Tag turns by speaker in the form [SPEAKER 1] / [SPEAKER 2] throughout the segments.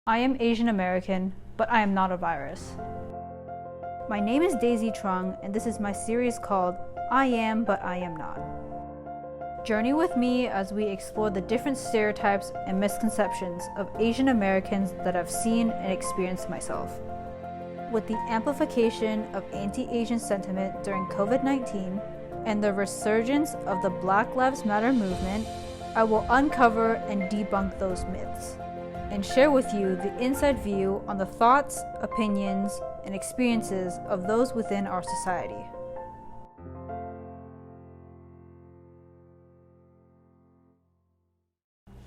[SPEAKER 1] I am Asian American, but I am not a virus. My name is Daisy Trung, and this is my series called I Am, But I Am Not. Journey with me as we explore the different stereotypes and misconceptions of Asian Americans that I've seen and experienced myself. With the amplification of anti-Asian sentiment during COVID-19 and the resurgence of the Black Lives Matter movement, I will uncover and debunk those myths and share with you the inside view on the thoughts, opinions, and experiences of those within our society.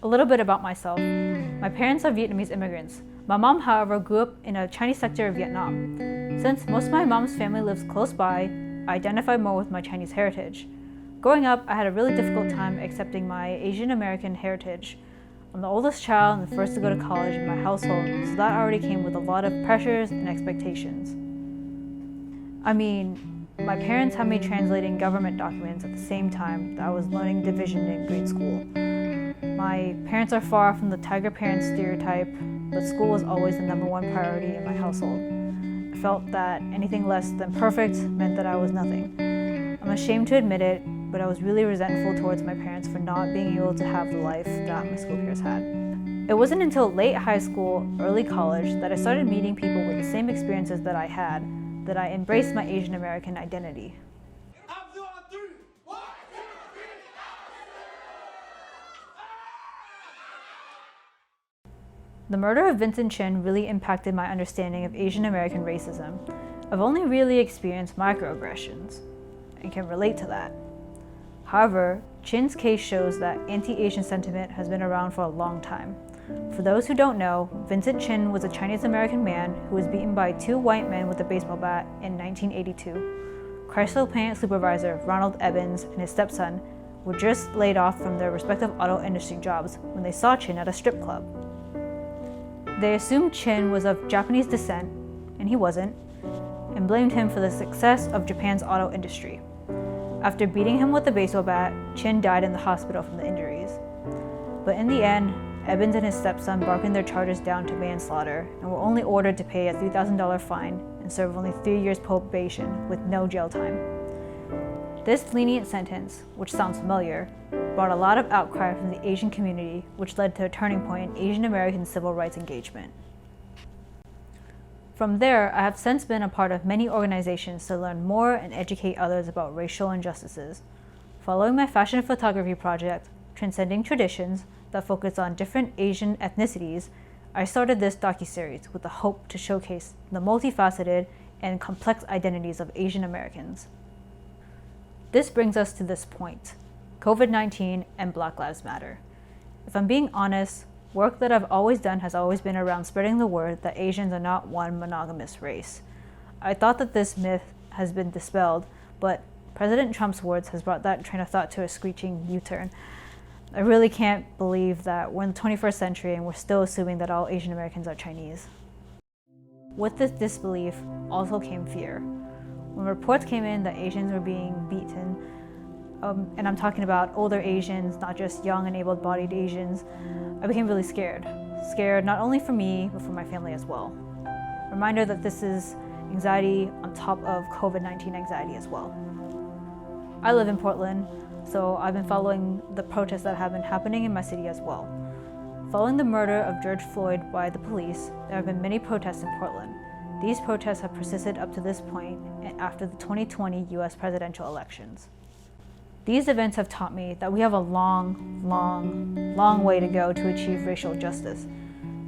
[SPEAKER 1] A little bit about myself. My parents are Vietnamese immigrants. My mom, however, grew up in a Chinese sector of Vietnam. Since most of my mom's family lives close by, I identify more with my Chinese heritage. Growing up, I had a really difficult time accepting my Asian American heritage. I'm the oldest child and the first to go to college in my household, so that already came with a lot of pressures and expectations. I mean, my parents had me translating government documents at the same time that I was learning division in grade school. My parents are far from the tiger parent stereotype, but school was always the #1 priority in my household. I felt that anything less than perfect meant that I was nothing. I'm ashamed to admit it, but I was really resentful towards my parents for not being able to have the life that my school peers had. It wasn't until late high school, early college, that I started meeting people with the same experiences that I had, that I embraced my Asian American identity. The murder of Vincent Chin really impacted my understanding of Asian American racism. I've only really experienced microaggressions and can relate to that. However, Chin's case shows that anti-Asian sentiment has been around for a long time. For those who don't know, Vincent Chin was a Chinese American man who was beaten by 2 white men with a baseball bat in 1982. Chrysler plant supervisor Ronald Evans and his stepson were just laid off from their respective auto industry jobs when they saw Chin at a strip club. They assumed Chin was of Japanese descent, and he wasn't, and blamed him for the success of Japan's auto industry. After beating him with a baseball bat, Chin died in the hospital from the injuries. But in the end, Evans and his stepson bargained their charges down to manslaughter and were only ordered to pay a $3,000 fine and serve only 3 years probation with no jail time. This lenient sentence, which sounds familiar, brought a lot of outcry from the Asian community, which led to a turning point in Asian American civil rights engagement. From there, I have since been a part of many organizations to learn more and educate others about racial injustices. Following my fashion photography project, Transcending Traditions, that focused on different Asian ethnicities, I started this docu-series with the hope to showcase the multifaceted and complex identities of Asian Americans. This brings us to this point, COVID-19 and Black Lives Matter. If I'm being honest, work that I've always done has always been around spreading the word that Asians are not one monogamous race. I thought that this myth has been dispelled, but President Trump's words has brought that train of thought to a screeching U-turn. I really can't believe that we're in the 21st century and we're still assuming that all Asian Americans are Chinese. With this disbelief also came fear. When reports came in that Asians were being beaten, and I'm talking about older Asians, not just young and able-bodied Asians, I became really scared. Scared not only for me, but for my family as well. Reminder that this is anxiety on top of COVID-19 anxiety as well. I live in Portland, so I've been following the protests that have been happening in my city as well. Following the murder of George Floyd by the police, there have been many protests in Portland. These protests have persisted up to this point and after the 2020 US presidential elections. These events have taught me that we have a long way to go to achieve racial justice.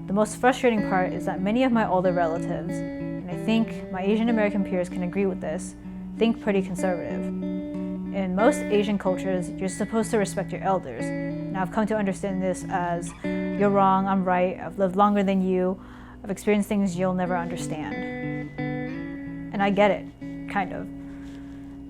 [SPEAKER 1] The most frustrating part is that many of my older relatives, and I think my Asian American peers can agree with this, think pretty conservative. In most Asian cultures, you're supposed to respect your elders, and I've come to understand this as, you're wrong, I'm right, I've lived longer than you, I've experienced things you'll never understand. And I get it, kind of.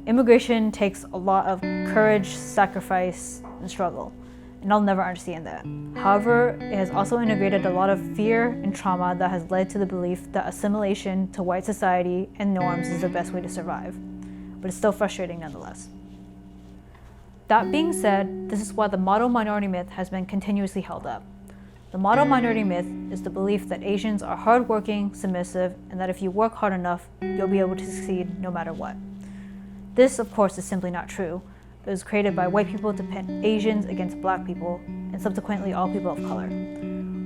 [SPEAKER 1] Immigration takes a lot of courage, sacrifice, and struggle, and I'll never understand that. However, it has also integrated a lot of fear and trauma that has led to the belief that assimilation to white society and norms is the best way to survive. But it's still frustrating nonetheless. That being said, this is why the model minority myth has been continuously held up. The model minority myth is the belief that Asians are hardworking, submissive, and that if you work hard enough, you'll be able to succeed no matter what. This, of course, is simply not true. It was created by white people to pit Asians against black people, and subsequently all people of color.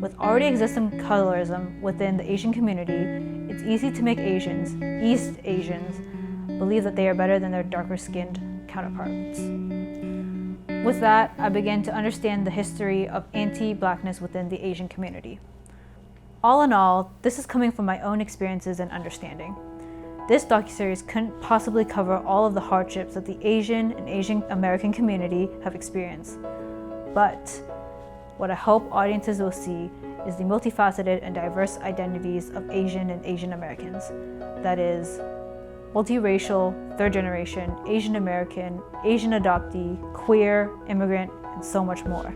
[SPEAKER 1] With already existing colorism within the Asian community, it's easy to make Asians, East Asians, believe that they are better than their darker-skinned counterparts. With that, I began to understand the history of anti-Blackness within the Asian community. All in all, this is coming from my own experiences and understanding. This docuseries couldn't possibly cover all of the hardships that the Asian and Asian American community have experienced. But what I hope audiences will see is the multifaceted and diverse identities of Asian and Asian Americans. That is, multiracial, third generation, Asian American, Asian adoptee, queer, immigrant, and so much more.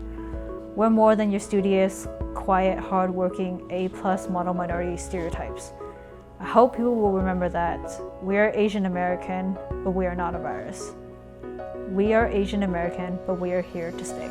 [SPEAKER 1] We're more than your studious, quiet, hardworking, A+ model minority stereotypes. I hope people will remember that we are Asian American, but we are not a virus. We are Asian American, but we are here to stay.